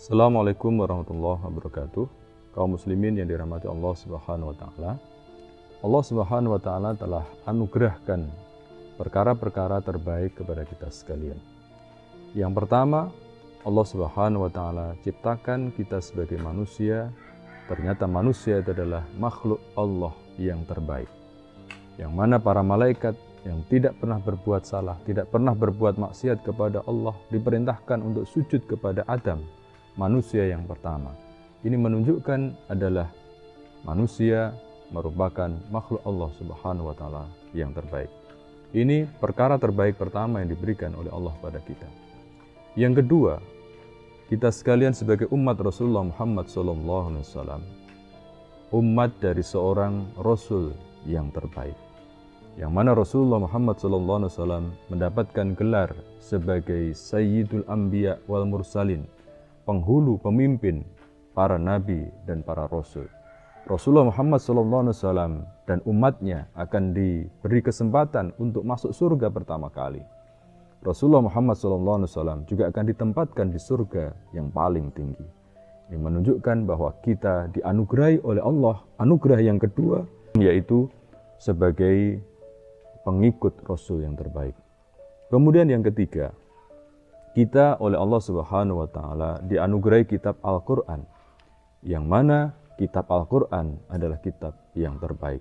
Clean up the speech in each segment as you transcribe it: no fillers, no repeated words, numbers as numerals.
Assalamualaikum warahmatullahi wabarakatuh. Kaum muslimin yang dirahmati Allah Subhanahu wa taala. Allah Subhanahu wa taala telah anugerahkan perkara-perkara terbaik kepada kita sekalian. Yang pertama, Allah Subhanahu wa taala ciptakan kita sebagai manusia. Ternyata manusia itu adalah makhluk Allah yang terbaik. Yang mana para malaikat yang tidak pernah berbuat salah, tidak pernah berbuat maksiat kepada Allah, diperintahkan untuk sujud kepada Adam, manusia yang pertama. Ini menunjukkan adalah manusia merupakan makhluk Allah Subhanahu wa taala yang terbaik. Ini perkara terbaik pertama yang diberikan oleh Allah pada kita. Yang kedua, kita sekalian sebagai umat Rasulullah Muhammad SAW, umat dari seorang Rasul yang terbaik. Yang mana Rasulullah Muhammad SAW mendapatkan gelar sebagai Sayyidul Anbiya wal Mursalin, penghulu, pemimpin para nabi dan para rasul. Rasulullah Muhammad SAW dan umatnya akan diberi kesempatan untuk masuk surga pertama kali. Rasulullah Muhammad SAW juga akan ditempatkan di surga yang paling tinggi. Ini menunjukkan bahwa kita dianugerahi oleh Allah anugerah yang kedua, yaitu sebagai pengikut Rasul yang terbaik. Kemudian yang ketiga, kita oleh Allah Subhanahu wa taala dianugerahi kitab Al-Qur'an, yang mana kitab Al-Qur'an adalah kitab yang terbaik.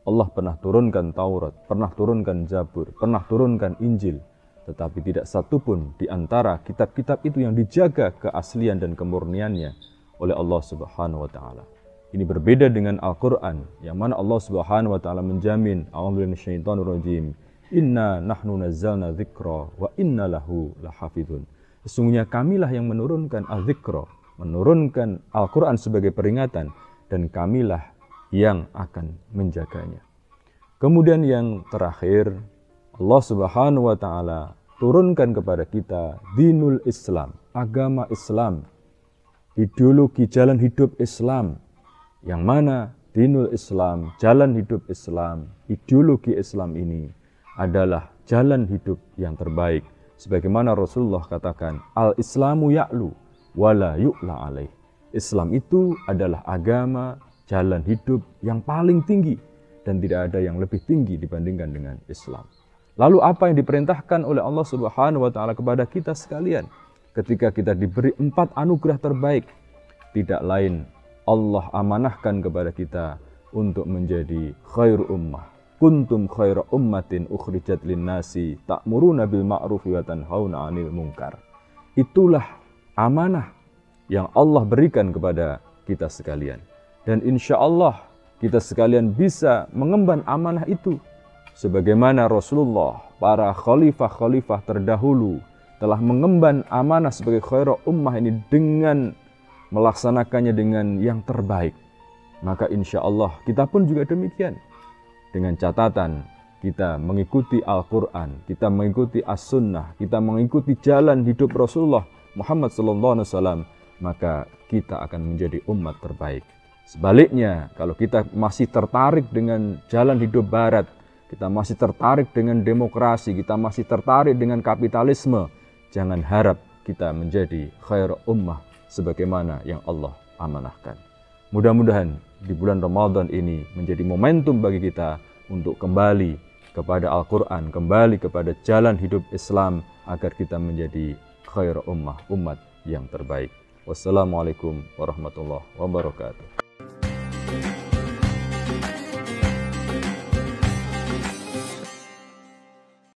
Allah pernah turunkan Taurat, pernah turunkan Zabur, pernah turunkan Injil, tetapi tidak satupun di antara kitab-kitab itu yang dijaga keaslian dan kemurniannya oleh Allah Subhanahu wa taala. Ini berbeda dengan Al-Qur'an, yang mana Allah Subhanahu wa taala menjamin, a'udzubillahi minasyaitonirrajim, inna nahnu nazzalna dzikra wa inna lahu lahafizun. Sesungguhnya kamilah yang menurunkan al-dzikra, menurunkan Al-Qur'an sebagai peringatan, dan kamilah yang akan menjaganya. Kemudian yang terakhir, Allah Subhanahu wa taala turunkan kepada kita dinul Islam, agama Islam, ideologi jalan hidup Islam, yang mana dinul Islam, jalan hidup Islam, ideologi Islam ini adalah jalan hidup yang terbaik. Sebagaimana Rasulullah katakan, al-Islamu ya'lu wala yu'la alaih. Islam itu adalah agama, jalan hidup yang paling tinggi, dan tidak ada yang lebih tinggi dibandingkan dengan Islam. Lalu apa yang diperintahkan oleh Allah Subhanahu wa taala kepada kita sekalian ketika kita diberi 4 anugerah terbaik? Tidak lain, Allah amanahkan kepada kita untuk menjadi khair ummah. Kuntum khaira ummatin ukhrijat linnasi ta'muruna bil ma'rufi wa tanhauna 'anil munkar. Itulah amanah yang Allah berikan kepada kita sekalian. Dan insya Allah kita sekalian bisa mengemban amanah itu. Sebagaimana Rasulullah, para khalifah-khalifah terdahulu telah mengemban amanah sebagai khaira ummah ini dengan melaksanakannya dengan yang terbaik. Maka insya Allah kita pun juga demikian. Dengan catatan kita mengikuti Al-Quran, kita mengikuti As-Sunnah, kita mengikuti jalan hidup Rasulullah Muhammad SAW, maka kita akan menjadi umat terbaik. Sebaliknya, kalau kita masih tertarik dengan jalan hidup barat, kita masih tertarik dengan demokrasi, kita masih tertarik dengan kapitalisme, jangan harap kita menjadi khair ummah sebagaimana yang Allah amanahkan. Mudah-mudahan di bulan Ramadan ini menjadi momentum bagi kita untuk kembali kepada Al-Quran, kembali kepada jalan hidup Islam, agar kita menjadi khair ummah, umat yang terbaik. Wassalamualaikum warahmatullahi wabarakatuh.